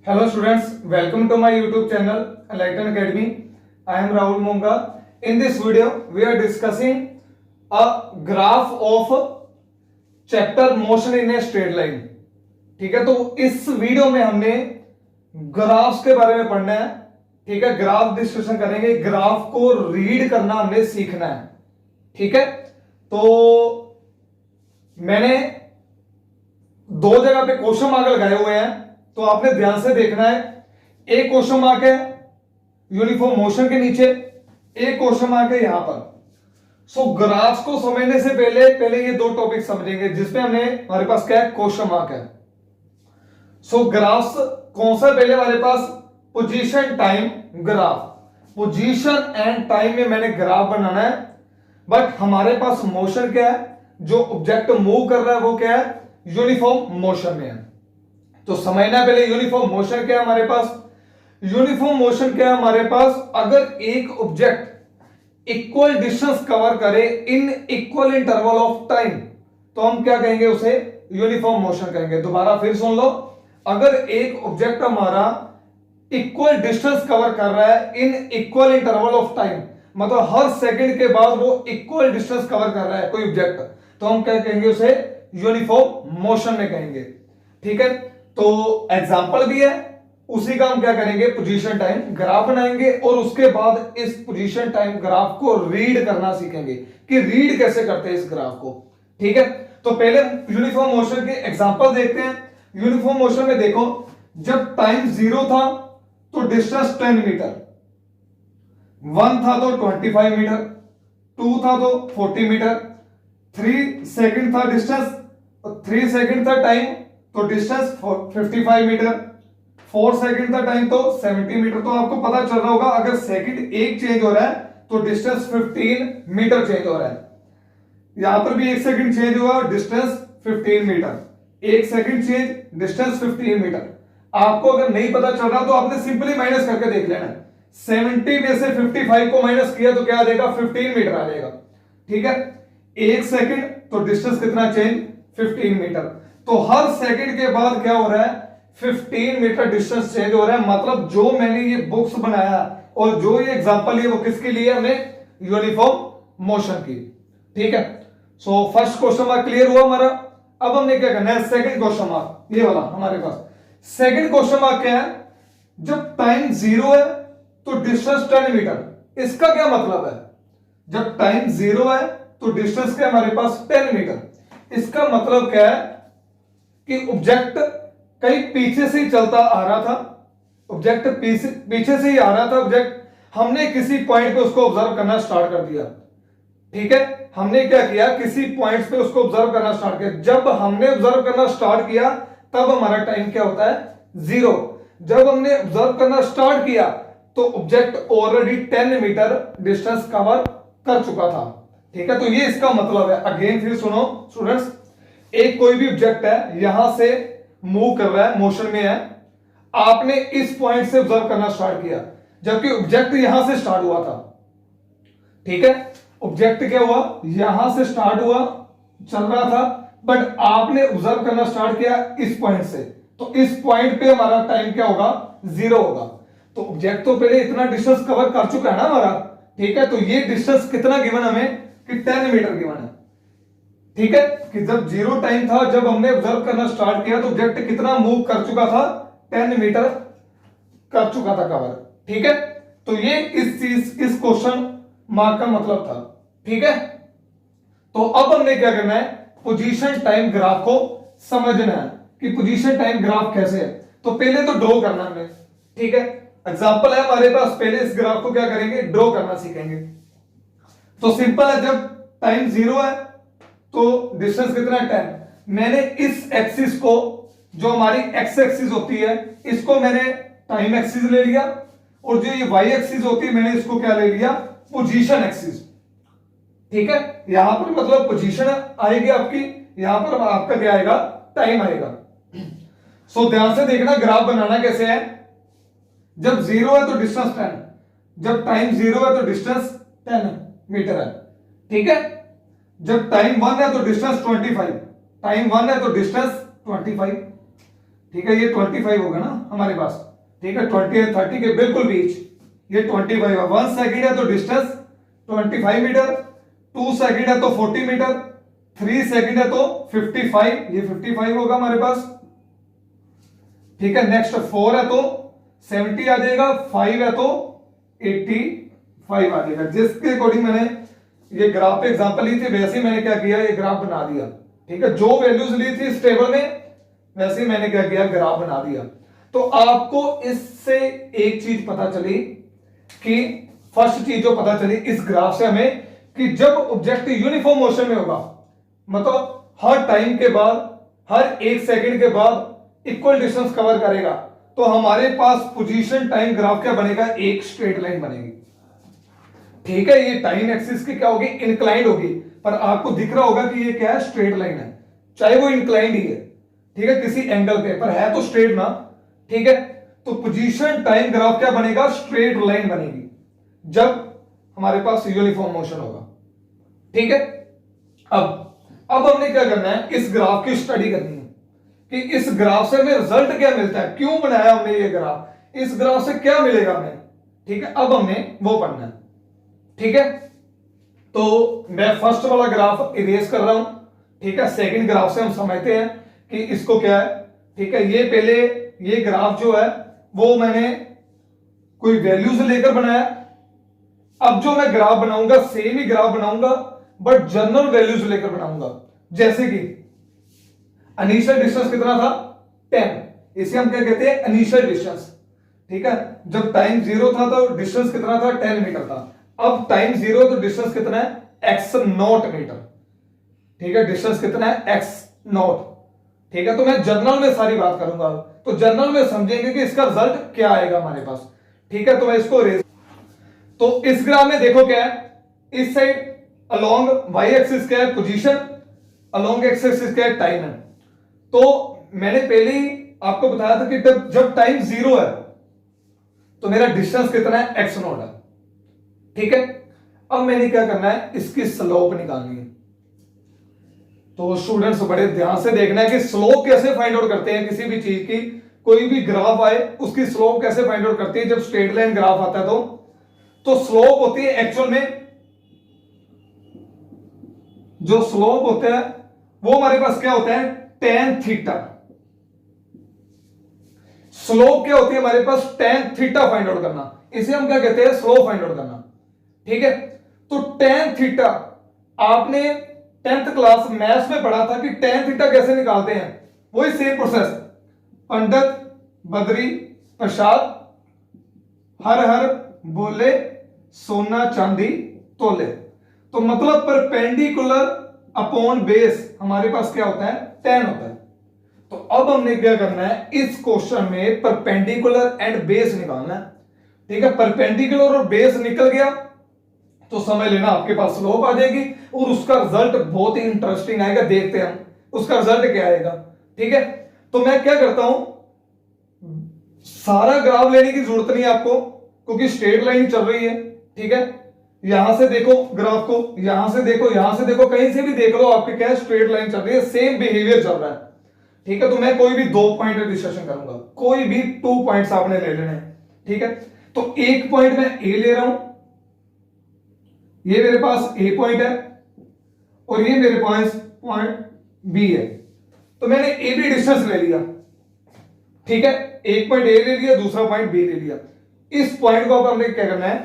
Hello students, welcome to my YouTube channel Enlighten Academy. I am Rahul Monga. In this video, we are discussing a graph of chapter motion in a straight line. ठीक है, तो इस video में हमने graphs के बारे में पढ़ना है. ठीक है, ग्राफ डिस्कशन करेंगे. ग्राफ को रीड करना हमने सीखना है. ठीक है, तो मैंने दो जगह पे क्वेश्चन मार्क लगाए हुए हैं, तो आपने ध्यान से देखना है. एक क्वेश्चन मार्क है यूनिफॉर्म मोशन के नीचे, एक क्वेश्चन मार्क है यहां पर. सो ग्राफ्स को समझने से पहले ये दो टॉपिक समझेंगे जिसमें हमारे पास क्या है, क्वेश्चन मार्क है. सो ग्राफ्स कौन सा पहले हमारे पास, position time graph. Position and time में मैंने ग्राफ बनाना है, बट हमारे पास मोशन क्या है, जो ऑब्जेक्ट मूव कर रहा है वो क्या है, यूनिफॉर्म मोशन में है. तो समझना पहले यूनिफॉर्म मोशन क्या है हमारे पास. यूनिफॉर्म मोशन क्या है हमारे पास, अगर एक ऑब्जेक्ट इक्वल डिस्टेंस कवर करे in equal interval of time, तो हम क्या कहेंगे, उसे यूनिफॉर्म मोशन कहेंगे. दोबारा फिर सुन लो, अगर एक ऑब्जेक्ट हमारा इक्वल डिस्टेंस कवर कर रहा है in equal interval of time, मतलब हर सेकंड के बाद वो इक्वल डिस्टेंस कवर कर रहा है कोई ऑब्जेक्ट, तो हम क्या कहेंगे, उसे यूनिफॉर्म मोशन में कहेंगे. ठीक है, तो एग्जांपल भी है, उसी का हम क्या करेंगे, पोजीशन टाइम ग्राफ बनाएंगे और उसके बाद इस पोजीशन टाइम ग्राफ को रीड करना सीखेंगे कि रीड कैसे करते हैं इस ग्राफ को. ठीक है, तो पहले यूनिफॉर्म मोशन के एग्जांपल देखते हैं. यूनिफॉर्म मोशन में देखो, जब टाइम 0 था तो डिस्टेंस 10 मीटर, 1 था तो 25 मीटर, 2 था तो 40 मीटर, 3 सेकंड था डिस्टेंस, 3 सेकंड था टाइम तो डिस्टेंस 55 मीटर, 4 सेकंड था टाइम तो 70 मीटर. तो आपको पता चल रहा होगा, अगर सेकंड एक चेंज हो रहा है तो डिस्टेंस 15 मीटर चेंज हो रहा है. यहां पर भी 1 सेकंड चेंज हुआ, distance 15 metre, 1 second change, distance 15 metre. आपको अगर नहीं पता चल रहा तो आपने सिंपली माइनस करके देख लेना. 70 में से 55 को माइनस किया तो क्या आ जाएगा, 15 मीटर आ जाएगा. ठीक है, 1 सेकंड तो डिस्टेंस कितना चेंज, 15 मीटर. तो हर सेकंड के बाद क्या हो रहा है, 15 मीटर डिस्टेंस चेंज हो रहा है. मतलब जो मैंने ये बुक्स बनाया और जो ये एग्जांपल है वो किसके लिए, हमें यूनिफॉर्म मोशन की. ठीक है, so first question mark clear हुआ हमारा. अब हमने क्या करना है, सेकंड क्वेश्चन मार्क, ये वाला हमारे पास. सेकंड क्वेश्चन मार्क क्या है, जब टाइम 0 है तो डिस्टेंस 10 मीटर. इसका क्या मतलब है, जब टाइम 0 है तो डिस्टेंस क्या हमारे पास, 10 मीटर. इसका मतलब क्या है कि ऑब्जेक्ट कहीं पीछे से ही चलता आ रहा था, ऑब्जेक्ट पीछे से ही आ रहा था ऑब्जेक्ट, हमने किसी पॉइंट पे उसको ऑब्जर्व करना स्टार्ट कर दिया. ठीक है, हमने क्या किया, किसी पॉइंट पे उसको ऑब्जर्व करना स्टार्ट किया. जब हमने ऑब्जर्व करना स्टार्ट किया तब हमारा टाइम क्या होता है, 0. जब हमने ऑब्जर्व करना स्टार्ट किया तो object already 10 metre distance cover कर चुका था. ठीक है, तो ये इसका मतलब है. अगेन फिर सुनो स्टूडेंट्स, एक कोई भी ऑब्जेक्ट है, यहां से मूव कर रहा है, मोशन में है, आपने इस पॉइंट से ऑब्जर्व करना स्टार्ट किया, जबकि ऑब्जेक्ट यहां से स्टार्ट हुआ था. ठीक है, ऑब्जेक्ट क्या हुआ, यहां से स्टार्ट हुआ, चल रहा था, बट आपने ऑब्जर्व करना स्टार्ट किया इस पॉइंट से, तो इस पॉइंट पे हमारा टाइम क्या होगा, 0 होगा. तो ऑब्जेक्ट तो पहले इतना डिस्टेंस कवर कर चुका है ना हमारा. ठीक है, तो ये डिस्टेंस कितना गिवन हमें, कि 10 मीटर गिवन है. ठीक है, कि जब 0 टाइम था, जब हमने ऑब्जर्व करना स्टार्ट किया तो ऑब्जेक्ट कितना मूव कर चुका था, 10 मीटर कर चुका था कवर. ठीक है, तो ये इस क्वेश्चन मार्क का मतलब था. ठीक है, तो अब हमने क्या करना है, पोजीशन टाइम ग्राफ को समझना है कि पोजीशन टाइम ग्राफ कैसे है. तो पहले तो ड्रॉ करना है. ठीक है, एग्जांपल है हमारे पास, पहले इस ग्राफ को क्या करेंगे, ड्रॉ करना सीखेंगे. तो सिंपल है, जब टाइम 0 है तो डिस्टेंस कितना है, 10. मैंने इस एक्सिस को, जो हमारी एक्स एक्सिस होती है, इसको मैंने टाइम एक्सिस ले लिया, और जो ये वाई एक्सिस होती है मैंने इसको क्या ले लिया, पोजीशन एक्सिस. ठीक है, यहां पर मतलब पोजीशन आएगी आपकी, यहां पर आपका क्या आएगा, टाइम आएगा. सो ध्यान से देखना, ग्राफ बनाना कैसे है. जब 0 है तो डिस्टेंस 10, जब टाइम 0 है तो डिस्टेंस 10 मीटर है. ठीक है, जब टाइम 1 है तो डिस्टेंस 25, टाइम 1 है तो डिस्टेंस 25. ठीक है, ये 25 होगा ना हमारे पास, ठीक है, 20 और 30 के बिल्कुल बीच ये 25 है। 1 सेकंड है तो डिस्टेंस 25 मीटर, 2 सेकंड है तो 40 मीटर, 3 सेकंड है तो 55, ये 55 होगा हमारे पास, ठीक है। नेक्स्ट 4 है तो 70 आ जाएगा, 5 है तो 85 आ जाएगा। जिसके अकॉर्डिंग मैंने ये ग्राफ पे एग्जांपल ली थी, वैसे ही मैंने क्या किया, ये ग्राफ बना दिया, ठीक है। जो वैल्यूज ली थी इस टेबल में, वैसे ही मैंने क्या किया, ग्राफ बना दिया। तो आपको इससे एक चीज पता चली कि फर्स्ट चीज जो पता चली इस ग्राफ से हमें, कि जब ऑब्जेक्ट यूनिफॉर्म मोशन में होगा, मतलब हर टाइम के बाद, हर 1 सेकंड के बाद इक्वल डिस्टेंस कवर करेगा, तो हमारे पास पोजीशन टाइम ग्राफ क्या बनेगा, एक स्ट्रेट लाइन बनेगी, ठीक है। ये टाइम एक्सिस की क्या होगी, इंक्लाइंड होगी, पर आपको दिख रहा होगा कि ये क्या है, स्ट्रेट लाइन है, चाहे वो इंक्लाइंड ही है, ठीक है, किसी एंगल पे, पर है तो स्ट्रेट ना, ठीक है। तो पोजीशन टाइम ग्राफ क्या बनेगा, स्ट्रेट लाइन बनेगी जब हमारे पास यूनिफॉर्म मोशन होगा, ठीक है। अब हमने क्या करना है, इस ग्राफ की स्टडी करनी है कि इस ग्राफ से हमें रिजल्ट क्या मिलता है, क्यों बनाया हमने ये ग्राफ, इस ग्राफ से क्या मिलेगा हमें, ठीक है। अब हमने वो पढ़ना है, ठीक है। तो मैं फर्स्ट वाला ग्राफ इरेज कर रहा हूं, ठीक है। सेकंड ग्राफ से हम समझते हैं कि इसको क्या है, ठीक है। ये पहले ये ग्राफ जो है वो मैंने कोई वैल्यूज लेकर बनाया, अब जो मैं ग्राफ बनाऊंगा सेम ही ग्राफ बनाऊंगा, बट जनरल वैल्यूज लेकर बनाऊंगा। जैसे कि इनिशियल डिस्टेंस कितना था, 10, इसे हम क्या कहते हैं, इनिशियल डिस्टेंस, ठीक है। जब टाइम 0 था तो डिस्टेंस कितना था, 10 मीटर था। अब टाइम 0 तो डिस्टेंस कितना है, x0 मीटर, ठीक है। डिस्टेंस कितना है, x0, ठीक है। तो मैं जनरल में सारी बात करूंगा, तो जनरल में समझेंगे कि इसका रिजल्ट क्या आएगा हमारे पास, ठीक है। तो मैं इसको तो इस ग्राफ में देखो क्या है, इस साइड अलोंग वाई एक्सिस क्या है, पोजीशन, अलोंग एक्स एक्सिस क्या है, टाइम है। तो मैंने पहले ही आपको बताया था कि जब टाइम 0 है तो मेरा डिस्टेंस कितना है, x0 है, ठीक है। अब मैंने क्या करना है, इसकी स्लोप निकालनी है। तो स्टूडेंट्स बड़े ध्यान से देखना है कि स्लोप कैसे फाइंड आउट करते हैं किसी भी चीज की, कोई भी ग्राफ आए उसकी स्लोप कैसे फाइंड आउट करते हैं। जब स्ट्रेट लाइन ग्राफ आता है तो स्लोप होती है, एक्चुअल में जो स्लोप होता है वो हमारे पास क्या होता है, tan थीटा। स्लोप क्या होती है हमारे पास, tan थीटा फाइंड आउट करना, इसे हम क्या कहते हैं, स्लोप फाइंड आउट करना, ठीक है। तो tan थीटा आपने 10th क्लास मैथ्स में पढ़ा था कि tan थीटा कैसे निकालते हैं, वही सेम प्रोसेस, पंडित बद्री प्रसाद हर हर बोले सोना चांदी तोले। तो मतलब परपेंडिकुलर अपॉन बेस हमारे पास क्या होता है, tan होता है। तो अब हमने क्या करना है, इस क्वेश्चन में परपेंडिकुलर एंड बेस निकालना है, ठीक है। परपेंडिकुलर और बेस निकल गया तो समझ लेना आपके पास स्लोप आ जाएगी, और उसका रिजल्ट बहुत ही इंटरेस्टिंग आएगा, देखते हैं हम उसका रिजल्ट क्या आएगा, ठीक है। तो मैं क्या करता हूं, सारा ग्राफ लेने की जरूरत नहीं है आपको, क्योंकि स्ट्रेट लाइन चल रही है, ठीक है। यहां से देखो ग्राफ को, यहां से देखो, यहां से देखो, कहीं से भी देख लो, आपके क्या स्ट्रेट लाइन चल रही है, सेम बिहेवियर चल रहा है, ठीक है। तो मैं कोई भी 2 पॉइंट डिस्कशन करूंगा, कोई भी 2 पॉइंट्स आपने ले लेने हैं, ठीक है। तो एक पॉइंट मैं ए ले रहा हूं, ये मेरे पास ए पॉइंट है, और ये मेरे पास पॉइंट बी है। तो मैंने ए बी डिस्टेंस ले लिया, ठीक है। एक पॉइंट ए ले लिया, दूसरा पॉइंट बी ले लिया। इस पॉइंट को अब हमने क्या करना है,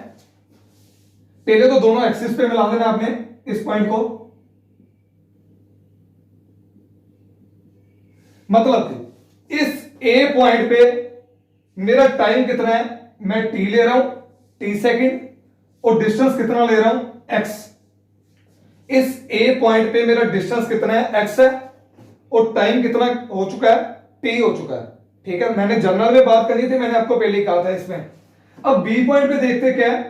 पहले तो दोनों एक्सिस पे मिला देना आपने इस पॉइंट को, मतलब कि इस ए पॉइंट पे मेरा टाइम कितना है, मैं टी ले रहा हूं, टी सेकंड, और डिस्टेंस कितना ले रहा हूं, एक्स। इस ए पॉइंट पे मेरा डिस्टेंस कितना है, एक्स है, और टाइम कितना हो चुका है, टी हो चुका है, ठीक है। मैंने जनरल में बात करनी थी, मैंने आपको पहले ही कहा था इसमें। अब बी पॉइंट पे देखते क्या है,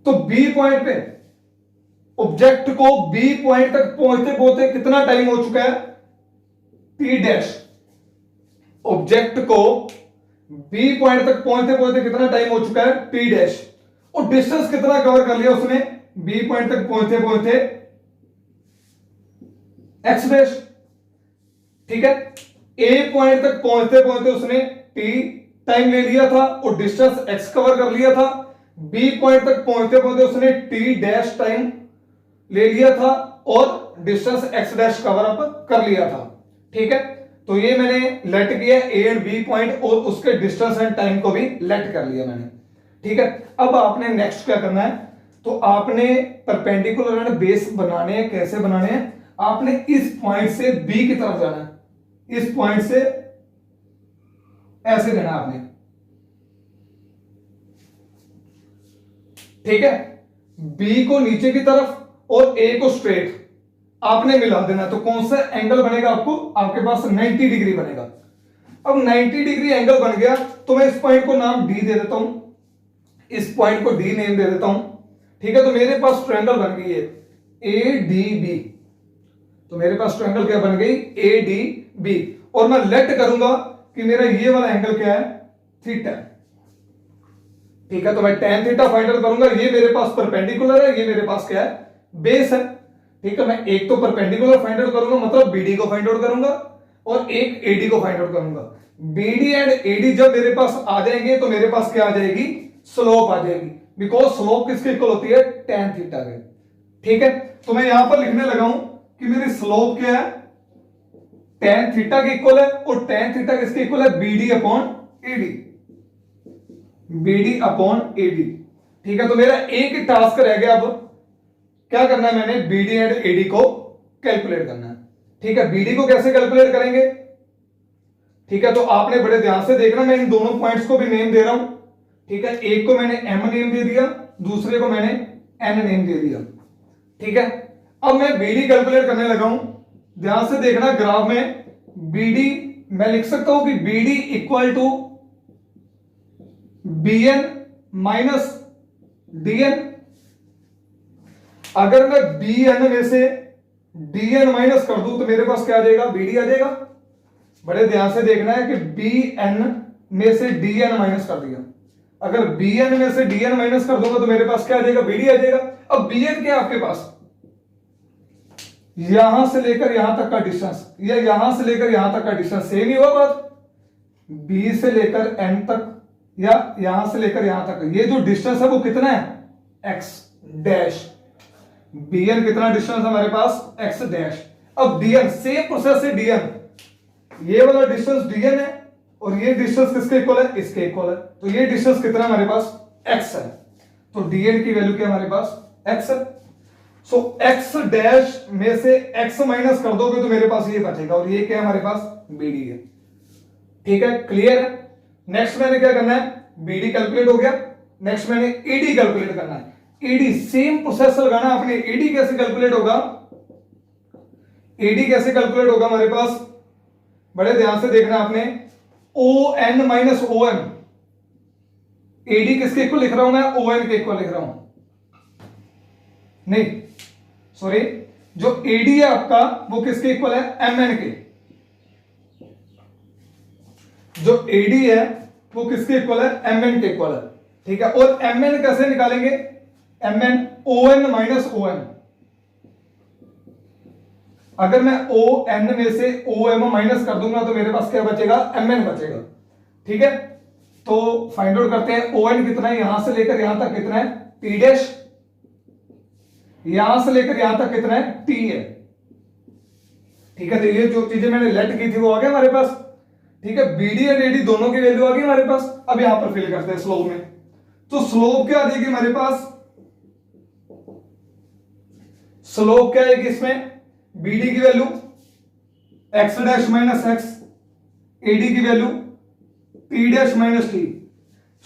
तो बी पॉइंट पे ऑब्जेक्ट को बी पॉइंट तक पहुंचते पहुंचते कितना टाइम हो चुका है, टी डैश। ऑब्जेक्ट को बी पॉइंट तक पहुंचते पहुंचते कितना टाइम हो चुका है, टी डैश। और डिस्टेंस कितना कवर कर लिया उसने, बी पॉइंट तक पहुंचते पहुंचते एक्स डैश। ठीक है, ए पॉइंट तक पहुंचते पहुंचते उसने टी टाइम ले लिया था और डिस्टेंस एक्स कवर कर लिया था। बी पॉइंट तक पहुंचते पहुंचते उसने टी डैश टाइम ले लिया था और distance x dash cover up कर लिया था। ठीक है, तो ये मैंने लेट किया ए एंड बी पॉइंट और उसके डिस्टेंस एंड टाइम को भी लेट कर लिया मैंने। ठीक है, अब आपने नेक्स्ट क्या करना है, तो आपने परपेंडिकुलर एंड बेस बनाने हैं। कैसे बनाने हैं, आपने इस पॉइंट से बी की तरफ जाना है, इस पॉइंट से ऐसे देना आपने। ठीक है, बी को नीचे की तरफ और ए को स्ट्रेट आपने मिला देना। तो कौन सा एंगल बनेगा आपको, आपके पास 90 डिग्री बनेगा। अब 90 डिग्री एंगल बन गया तो मैं इस पॉइंट को नाम डी दे देता हूं, इस पॉइंट को डी नेम दे देता हूं। ठीक है, तो मेरे पास ट्रायंगल बन गई है ए डी बी। तो मेरे पास ट्रायंगल क्या बन गई, ए डी बी। और मैं लेट करूंगा कि मेरा ये वाला एंगल क्या है, थीटा। ठीक है, तो मैं tan थीटा फाइंड आउट करूंगा। ये मेरे पास परपेंडिकुलर है, ये मेरे पास क्या है, बेस है। ठीक है, मैं एक तो परपेंडिकुलर फाइंड आउट करूंगा, मतलब बीडी को फाइंड आउट करूंगा, और एक एडी को फाइंड आउट करूंगा। बीडी एंड एडी जब मेरे पास आ जाएंगे तो मेरे पास क्या आ जाएगी, स्लोप आ जाएगी। बिकॉज स्लोप किसके इक्वल होती है, tan थीटा के। ठीक है, तो मैं यहां पर लिखने लगा हूं कि मेरी स्लोप क्या है, tan थीटा के इक्वल है, और tan थीटा किसके इक्वल है, BD upon AD, BD upon AD. ठीक है, तो मेरा एक टास्क रह गया। अब क्या करना है, मैंने बीडी एंड एडी को कैलकुलेट करना है। ठीक है, बीडी को कैसे कैलकुलेट करेंगे, ठीक है, तो आपने बड़े ध्यान से देखना, मैं इन दोनों पॉइंट्स को भी नेम दे रहा हूं। ठीक है, एक को मैंने एम नेम दे दिया, दूसरे को मैंने एन नेम दे दिया। ठीक है, अब मैं बीडी कैलकुलेट करने लगा हूं। ध्यान से देखना, ग्राफ में बीडी मैं लिख सकता हूं कि BD equal to bn minus dn। अगर मैं bn में से dn माइनस कर दूं तो मेरे पास क्या आ जाएगा, bd आ जाएगा। बड़े ध्यान से देखना है कि bn में से dn माइनस कर दिया, अगर bn में से dn माइनस कर दूंगा तो मेरे पास क्या आ जाएगा, bd आ जाएगा। अब bn क्या है आपके पास, यहां से लेकर यहां तक का डिस्टेंस, या यहां से लेकर यहां तक का डिस्टेंस, सेम ही हुआ बात। b से लेकर n तक या यहां से लेकर यहां तक, ये जो डिस्टेंस है वो कितना है, x डैश। bn कितना डिस्टेंस है हमारे पास, x डैश। अब dn सेम प्रोसेस से dn, ये वाला डिस्टेंस dn है और ये डिस्टेंस किसके इक्वल है, इसके इक्वल है। तो ये डिस्टेंस कितना हमारे पास, x है। तो dn की वैल्यू क्या हमारे पास, x है। सो x डैश में से x माइनस कर दोगे तो मेरे पास ये बचेगा, और ये क्या है हमारे पास, bd है। ठीक है, क्लियर है। नेक्स्ट मैंने क्या करना है, बीडी कैलकुलेट हो गया, नेक्स्ट मैंने एडी कैलकुलेट करना है। एडी सेम प्रोसेस लगाना आपने। एडी कैसे कैलकुलेट होगा, एडी कैसे कैलकुलेट होगा हमारे पास, बड़े ध्यान से देखना आपने, O N minus O M. AD किसके इक्वल लिख रहा हूं मैं, ओ एन के इक्वल लिख रहा हूं, नहीं सॉरी, जो एडी है आपका वो किसके इक्वल है, एम एन के। जो एडी है वो किसके इक्वल है, एम एन के इक्वल है। ठीक है, और एम एन कैसे निकालेंगे, M N O N minus O M. अगर मैं ओ एन में से ओ एम माइनस कर दूंगा तो मेरे पास क्या बचेगा, एम एन बचेगा। ठीक है, तो फाइंड आउट करते हैं, ओ एन कितना है, यहां से लेकर यहां तक कितना है, टी डैश, यहां से लेकर यहां तक कितना है, टी है। ठीक है, तो ये जो चीजें मैंने लेट की थी वो आ गया हमारे पास। ठीक है, बीडी और एडी दोनों की वैल्यू आ गई हमारे पास। अब यहां पर फिल करते हैं स्लोप में। तो स्लोप क्या आ जाएगी हमारे पास, स्लोप क्या आएगी इसमें, बीडी की value X dash minus X, AD की value T dash minus T.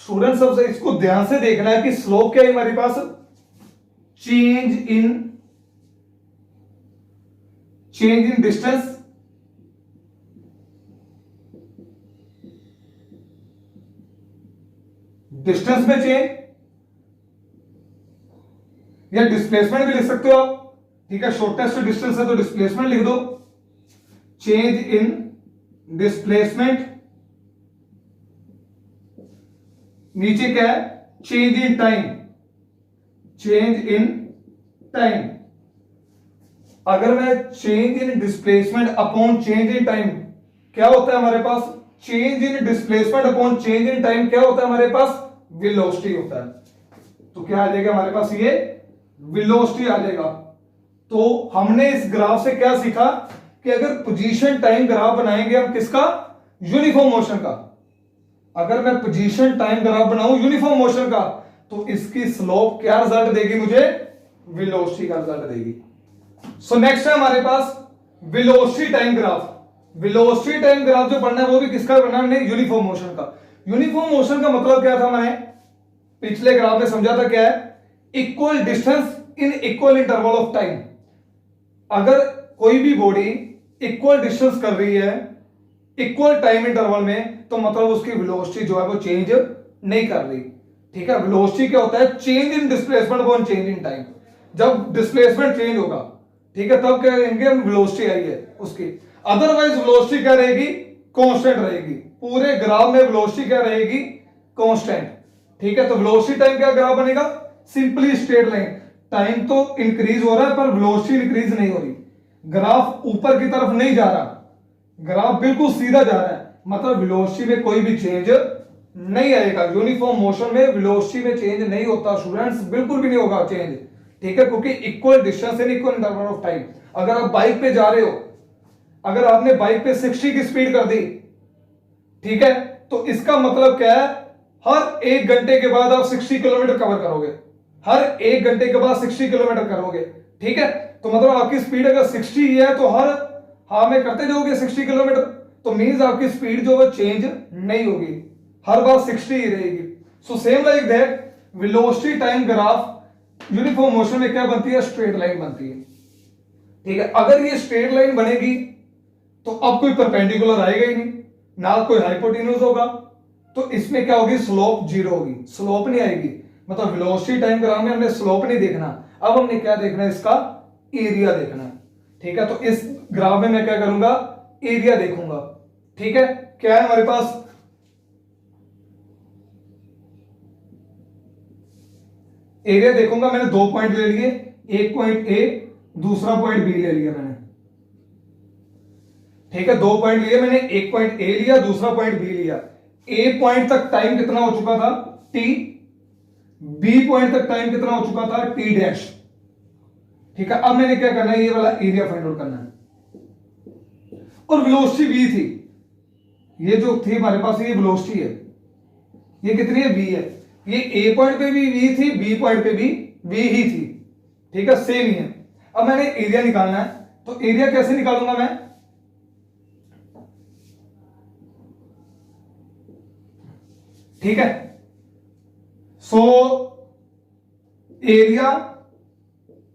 Student सबसे इसको ध्यान से देखना है कि स्लोप क्या है हमारे पास, चेंज इन डिस्टेंस डिस्टेंस में चेंज, या डिस्प्लेसमेंट भी लिख सकते हो आप। ठीक है, शॉर्टेस्ट डिस्टेंस है तो डिस्प्लेसमेंट लिख दो, चेंज इन डिस्प्लेसमेंट। नीचे क्या है, change in time, change in time. अगर मैं change in displacement upon change in time, क्या होता है हमारे पास? Change in displacement upon change in time क्या होता है हमारे पास? वेलोसिटी होता है। तो क्या आ जाएगा हमारे पास? ये वेलोसिटी आ जाएगा। तो हमने इस ग्राफ से क्या सीखा कि अगर पोजीशन टाइम ग्राफ बनाएंगे हम किसका? यूनिफॉर्म मोशन का। अगर मैं पोजीशन टाइम ग्राफ बनाऊं यूनिफॉर्म मोशन का, तो इसकी स्लोप क्या रिजल्ट देगी मुझे? वेलोसिटी का रिजल्ट देगी। सो नेक्स्ट है हमारे पास velocity time graph. Velocity time graph जो पढ़ना है वो भी किसका पढ़ना है? यूनिफॉर्म मोशन का। यूनिफॉर्म मोशन का मतलब क्या था? मैंने पिछले ग्राफ में समझा था, क्या है? Equal distance in equal interval of time. अगर कोई भी बॉडी इक्वल डिस्टेंस कर रही है इक्वल टाइम इंटरवल में, तो मतलब उसकी वेलोसिटी जो है वो चेंज नहीं कर रही। ठीक है, वेलोसिटी क्या होता है? Change in displacement upon change in time. जब डिस्प्लेसमेंट चेंज होगा, ठीक है, तब क्या कहेंगे हम? वेलोसिटी आई है उसकी। अदरवाइज वेलोसिटी क्या रहेगी? कांस्टेंट रहेगी। पूरे ग्राफ में वेलोसिटी क्या रहेगी? कांस्टेंट। ठीक है, तो वेलोसिटी टाइम क्या ग्राफ बनेगा? Simply straight line. टाइम तो इंक्रीज हो रहा है पर वेलोसिटी इंक्रीज नहीं हो रही। ग्राफ ऊपर की तरफ नहीं जा रहा, ग्राफ बिल्कुल सीधा जा रहा है, मतलब वेलोसिटी में कोई भी चेंज नहीं आएगा। यूनिफॉर्म मोशन में वेलोसिटी में चेंज नहीं होता स्टूडेंट्स, बिल्कुल भी नहीं होगा चेंज। ठीक है, क्योंकि equal distance in equal interval of time. अगर आप बाइक पे जा रहे हो, अगर आपने बाइक पे 60 की स्पीड कर दी, ठीक है, तो इसका मतलब क्या है? हर 1 घंटे के बाद आप 60 किलोमीटर कवर करोगे। हर 1 घंटे के बाद 60 किलोमीटर करोगे। ठीक है, तो मतलब आपकी स्पीड अगर 60 है तो हर हाँ में करते जाओगे 60 किलोमीटर, तो मींस आपकी स्पीड जो है चेंज नहीं होगी, हर बार 60 ही रहेगी। So same like that velocity time graph uniform motion में क्या बनती है? स्ट्रेट लाइन बनती है। ठीक है, अगर ये स्ट्रेट लाइन बनेगी तो अब कोई परपेंडिकुलर आएगा ही नहीं, ना कोई हाइपोटेन्यूज होगा, तो इसमें क्या होगी? स्लोप जीरो होगी, स्लोप नहीं आएगी। मतलब वेलोसिटी टाइम ग्राफ में हमने स्लोप नहीं देखना, अब हमने क्या देखना है? इसका एरिया देखना है। ठीक है, तो इस ग्राफ में मैं क्या करूंगा? एरिया देखूंगा। ठीक है, क्या है हमारे पास? एरिया देखूंगा। मैंने 2 पॉइंट ले लिए, एक पॉइंट ए, दूसरा पॉइंट बी ले लिया मैंने। ठीक है, 2 पॉइंट लिए मैंने, एक पॉइंट ए लिया, दूसरा पॉइंट बी लिया। ए पॉइंट तक टाइम कितना हो चुका था? टी। बी पॉइंट तक टाइम कितना हो चुका था? T dash. ठीक है, अब मैंने क्या करना है? ये वाला एरिया फाइंड आउट करना है। और वेलोसिटी वी थी, ये जो थी हमारे पास, ये वेलोसिटी है, ये कितनी है? वी है। ये ए पॉइंट पे भी वी थी, बी पॉइंट पे भी वी ही थी। ठीक है, सेम ही है। अब मैंने एरिया निकालना है, तो एरिया कैसे निकालूंगा मैं? ठीक है, so area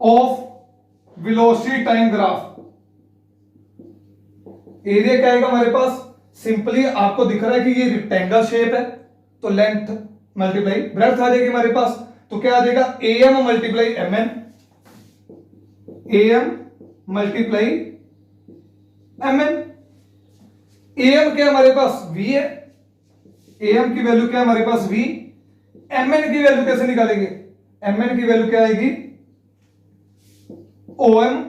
of velocity time graph, area क्या आएगा हमारे पास? सिंपली आपको दिख रहा है कि ये रेक्टेंगल शेप है, तो लेंथ मल्टीप्लाई ब्रेड्थ आ जाएगी हमारे पास। तो क्या आ जाएगा? M multiply M N, M multiply M N. M क्या हमारे पास? वी है, एम की वैल्यू क्या हमारे पास? वी। एम एन की वैल्यू कैसे निकालेंगे? एम एन की वैल्यू क्या आएगी? O M,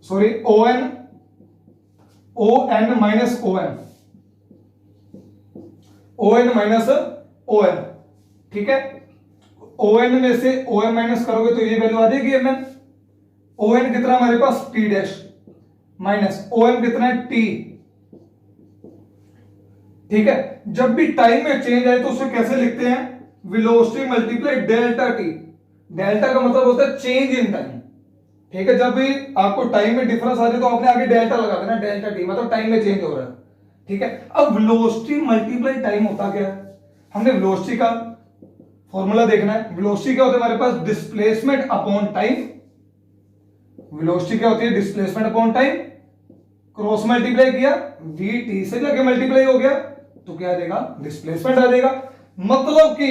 sorry O N, O N minus O M, O N minus O M. ठीक है, ओ एन में से ओ एम माइनस करोगे तो ये वैल्यू आ जाएगी एम एन। ओ एन कितना हमारे पास? T dash minus O M कितना है? टी। ठीक है, जब भी टाइम में चेंज आए तो उसे कैसे लिखते हैं? Velocity multiply delta T. Delta का मतलब होता है चेंज इन टाइम। ठीक है, जब भी आपको टाइम में डिफरेंस आ जाए तो आपने आगे डेल्टा लगा देना, डेल्टा टी मतलब टाइम में चेंज हो रहा है। ठीक है, अब वेलोसिटी मल्टीप्लाई टाइम होता क्या है? हमने वेलोसिटी का फॉर्मूला देखना है। वेलोसिटी क्या होता है हमारे पास? Displacement upon time. वेलोसिटी क्या होती है? Displacement upon time, cross multiply किया, वी टी से जाके मल्टीप्लाई हो गया, तो क्या आ जाएगा? डिस्प्लेसमेंट आ जाएगा। मतलब कि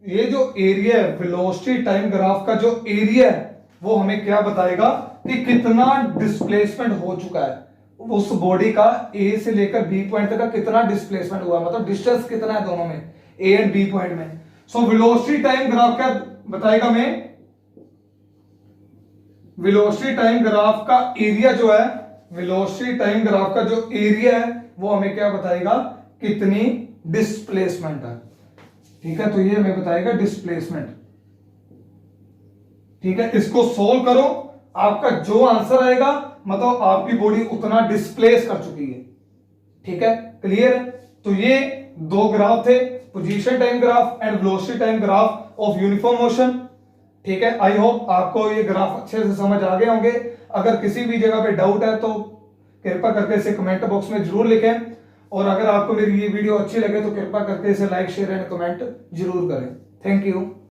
ये जो एरिया है वेलोसिटी टाइम ग्राफ का, जो एरिया है वो हमें क्या बताएगा कि कितना डिस्प्लेसमेंट हो चुका है उस बॉडी का, ए से लेकर बी पॉइंट तक का कितना डिस्प्लेसमेंट हुआ, मतलब डिस्टेंस कितना है दोनों में, ए एंड बी पॉइंट में। सो वेलोसिटी टाइम ग्राफ क्या बताएगा हमें? वेलोसिटी टाइम ग्राफ का एरिया जो है, वेलोसिटी टाइम ग्राफ का जो एरिया है वो हमें क्या बताएगा, कितनी डिस्प्लेसमेंट है। ठीक है, तो ये हमें बताएगा डिस्प्लेसमेंट। ठीक है, इसको सोल्व करो, आपका जो आंसर आएगा मतलब आपकी बॉडी उतना डिस्प्लेस कर चुकी है। ठीक है, क्लियर है। तो ये दो ग्राफ थे, position time graph and velocity time graph of uniform motion. ठीक है, आई होप आपको ये ग्राफ अच्छे से समझ आ गए होंगे। अगर किसी भी जगह पे डाउट है तो कृपा करके इसे कमेंट बॉक्स में जरूर लिखें, और अगर आपको मेरी ये वीडियो अच्छी लगे तो कृपा करके इसे लाइक शेयर एंड कमेंट जरूर करें। Thank you.